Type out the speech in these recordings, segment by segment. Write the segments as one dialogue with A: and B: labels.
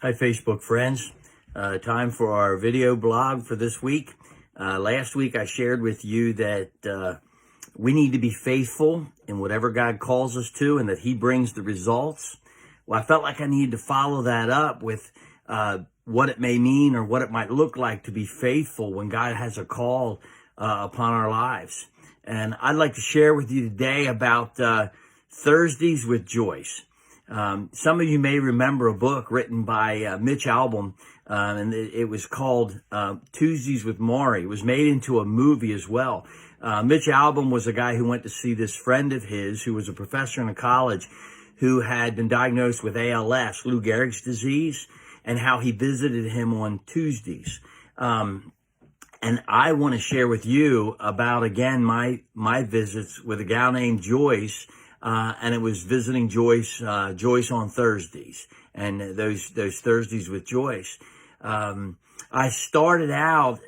A: Hi, Facebook friends. Time for our video blog for this week. Last week I shared with you that we need to be faithful in whatever God calls us to and that He brings the results. Well, I felt like I needed to follow that up with what it may mean or what it might look like to be faithful when God has a call upon our lives. And I'd like to share with you today about Thursdays with Joyce. Some of you may remember a book written by Mitch Albom, and it was called Tuesdays with Maury. It was made into a movie as well. Mitch Albom was a guy who went to see this friend of his who was a professor in a college who had been diagnosed with ALS, Lou Gehrig's disease, and how he visited him on Tuesdays. And I want to share with you about, again, my visits with a gal named Joyce. And it was visiting Joyce on Thursdays, and those Thursdays with Joyce. I started out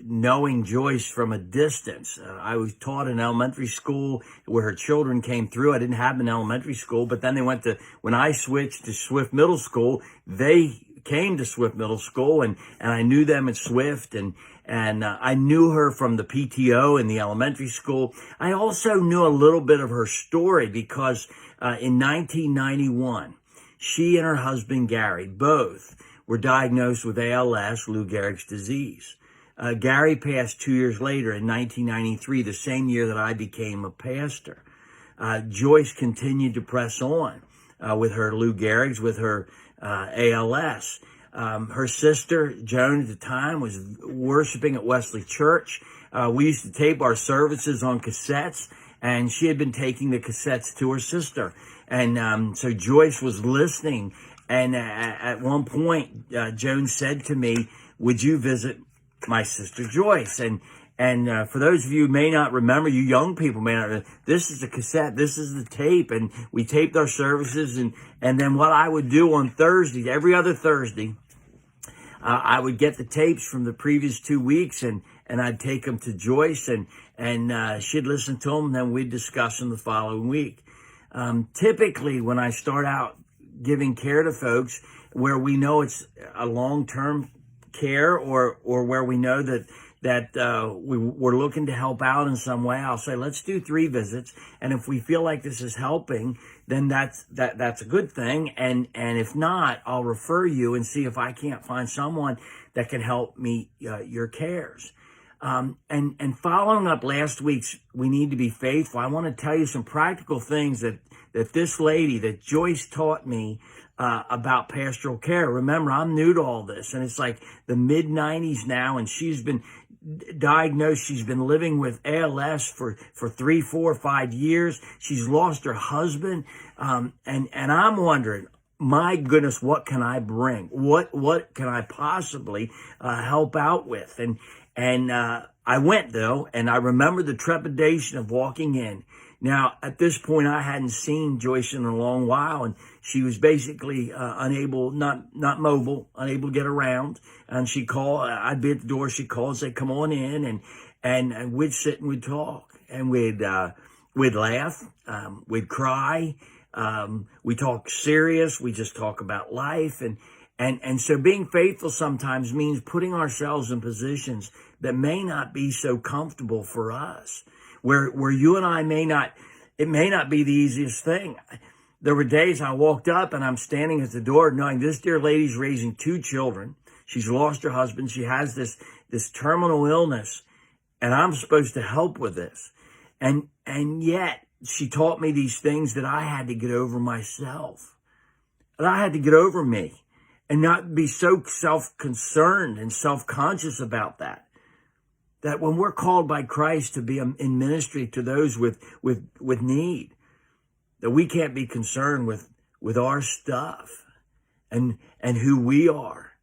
A: knowing Joyce from a distance. I was taught in elementary school where her children came through. I didn't have them in elementary school, but then when I switched to Swift Middle School, they came to Swift Middle School, and I knew them at Swift, and I knew her from the PTO in the elementary school. I also knew a little bit of her story because in 1991, she and her husband Gary both were diagnosed with ALS, Lou Gehrig's disease. Gary passed 2 years later in 1993, the same year that I became a pastor. Joyce continued to press on with her Lou Gehrig's, with her ALS. Her sister, Joan, at the time was worshiping at Wesley Church. We used to tape our services on cassettes, and she had been taking the cassettes to her sister. And so Joyce was listening, and at one point, Joan said to me, "Would you visit my sister Joyce?" And for those of you who may not remember, you young people may not, this is the cassette, this is the tape, and we taped our services, and then what I would do on Thursdays, every other Thursday, I would get the tapes from the previous 2 weeks, and I'd take them to Joyce, and she'd listen to them, and then we'd discuss them the following week. Typically, when I start out giving care to folks, where we know it's a long-term care, or where we know that we're looking to help out in some way, I'll say, let's do 3 visits. And if we feel like this is helping, then that's a good thing. And if not, I'll refer you and see if I can't find someone that can help meet your cares. And following up last week's, we need to be faithful. I want to tell you some practical things that this lady, that Joyce, taught me about pastoral care. Remember, I'm new to all this, and it's like the mid-90s now, and she's been diagnosed. She's been living with ALS for 3, 4, 5 years. She's lost her husband, and I'm wondering, my goodness, what can I bring? What can I possibly help out with? And I went, though, and I remember the trepidation of walking in. Now, at this point, I hadn't seen Joyce in a long while, and she was basically unable, not mobile, unable to get around. And she'd call, I'd be at the door, she'd call and say, "Come on in," and we'd sit and we'd talk, and we'd laugh, we'd cry, we talk serious, we just talk about life, and so being faithful sometimes means putting ourselves in positions that may not be so comfortable for us. Where you and I it may not be the easiest thing. There were days I walked up and I'm standing at the door knowing this dear lady's raising 2 children. She's lost her husband. She has this terminal illness, and I'm supposed to help with this. And yet she taught me these things that I had to get over myself. And I had to get over me and not be so self-concerned and self-conscious about that. That when we're called by Christ to be in ministry to those with need, that we can't be concerned with our stuff and who we are.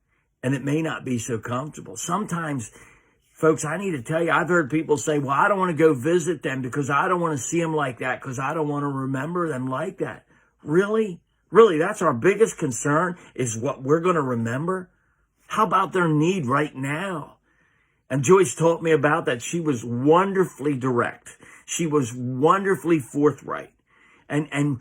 A: And it may not be so comfortable. Sometimes, folks, I need to tell you, I've heard people say, "Well, I don't want to go visit them because I don't want to see them like that, because I don't want to remember them like that." Really? Really, that's our biggest concern, is what we're going to remember? How about their need right now? And Joyce taught me about that. She was wonderfully direct. She was wonderfully forthright. And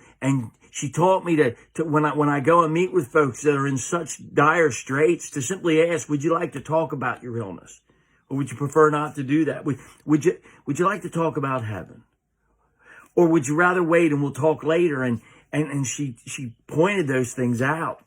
A: She taught me to when I go and meet with folks that are in such dire straits, to simply ask, would you like to talk about your illness? Or would you prefer not to do that? Would you like to talk about heaven? Or would you rather wait and we'll talk later? And she pointed those things out.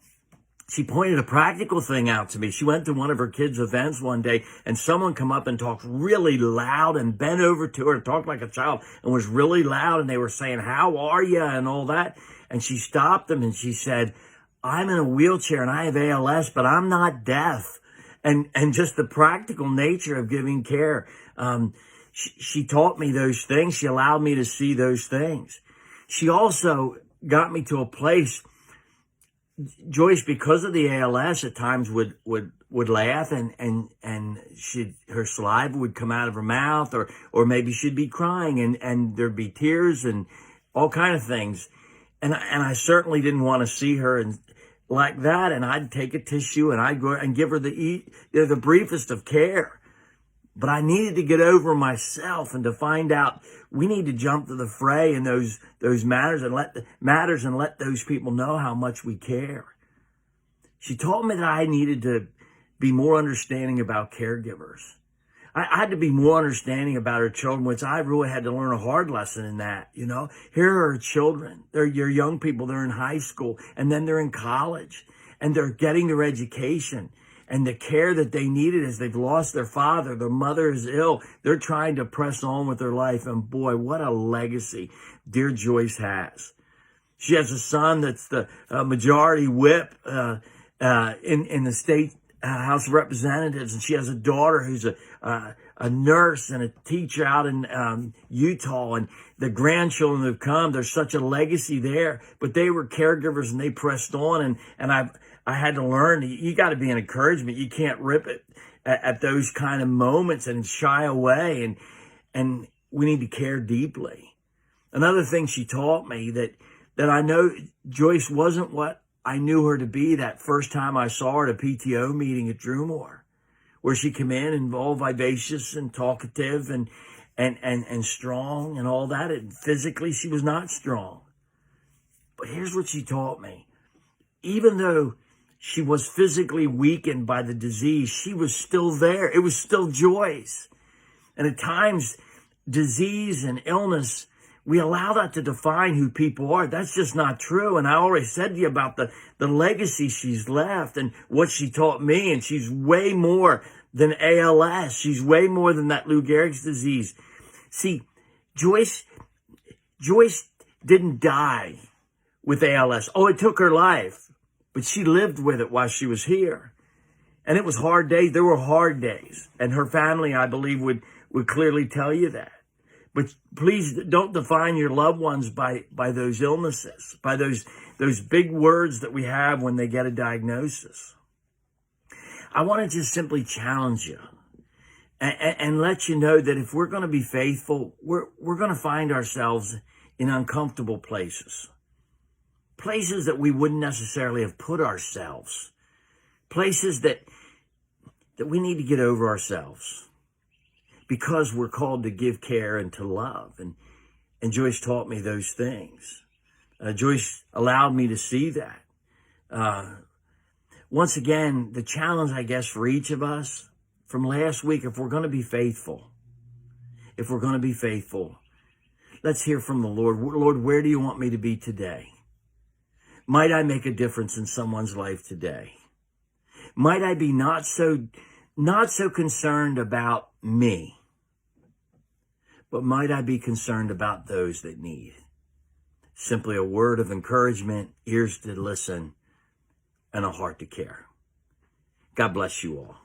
A: She pointed a practical thing out to me. She went to one of her kids' events one day, and someone come up and talked really loud and bent over to her and talked like a child and was really loud. And they were saying, how are you? And all that. And she stopped them and she said, I'm in a wheelchair and I have ALS, but I'm not deaf. And just the practical nature of giving care. She taught me those things. She allowed me to see those things. She also got me to a place, Joyce, because of the ALS, at times would laugh and her saliva would come out of her mouth, or maybe she'd be crying and there'd be tears and all kind of things. And I certainly didn't want to see her and like that. And I'd take a tissue and I'd go and give her the briefest of care. But I needed to get over myself and to find out we need to jump to the fray in those matters and let those people know how much we care. She taught me that I needed to be more understanding about caregivers. I had to be more understanding about her children, which I really had to learn a hard lesson in that. Here are her children. They're your young people. They're in high school and then they're in college and they're getting their education. And the care that they needed as they've lost their father, their mother is ill. They're trying to press on with their life. And boy, what a legacy dear Joyce has. She has a son that's the majority whip in the state House of Representatives. And she has a daughter who's a nurse and a teacher out in Utah. And the grandchildren have come. There's such a legacy there. But they were caregivers and they pressed on. And I had to learn, you got to be an encouragement. You can't rip it at those kind of moments and shy away. And we need to care deeply. Another thing she taught me that I know Joyce wasn't what I knew her to be that first time I saw her at a PTO meeting at Drumore, where she came in and all vivacious and talkative and strong and all that. And physically, she was not strong. But here's what she taught me. Even though she was physically weakened by the disease, she was still there. It was still Joyce. And at times, disease and illness, we allow that to define who people are. That's just not true. And I already said to you about the legacy she's left and what she taught me. And she's way more than ALS. She's way more than that Lou Gehrig's disease. See, Joyce didn't die with ALS. Oh, it took her life. But she lived with it while she was here. And it was hard days. There were hard days. And her family, I believe, would clearly tell you that. But please don't define your loved ones by those illnesses, by those big words that we have when they get a diagnosis. I want to just simply challenge you and let you know that if we're going to be faithful, we're going to find ourselves in uncomfortable places. Places that we wouldn't necessarily have put ourselves. Places that we need to get over ourselves. Because we're called to give care and to love. And Joyce taught me those things. Joyce allowed me to see that. Once again, the challenge, I guess, for each of us from last week, if we're going to be faithful, let's hear from the Lord. Lord, where do you want me to be today? Might I make a difference in someone's life today? Might I be not so concerned about me, but might I be concerned about those that need? Simply a word of encouragement, ears to listen, and a heart to care. God bless you all.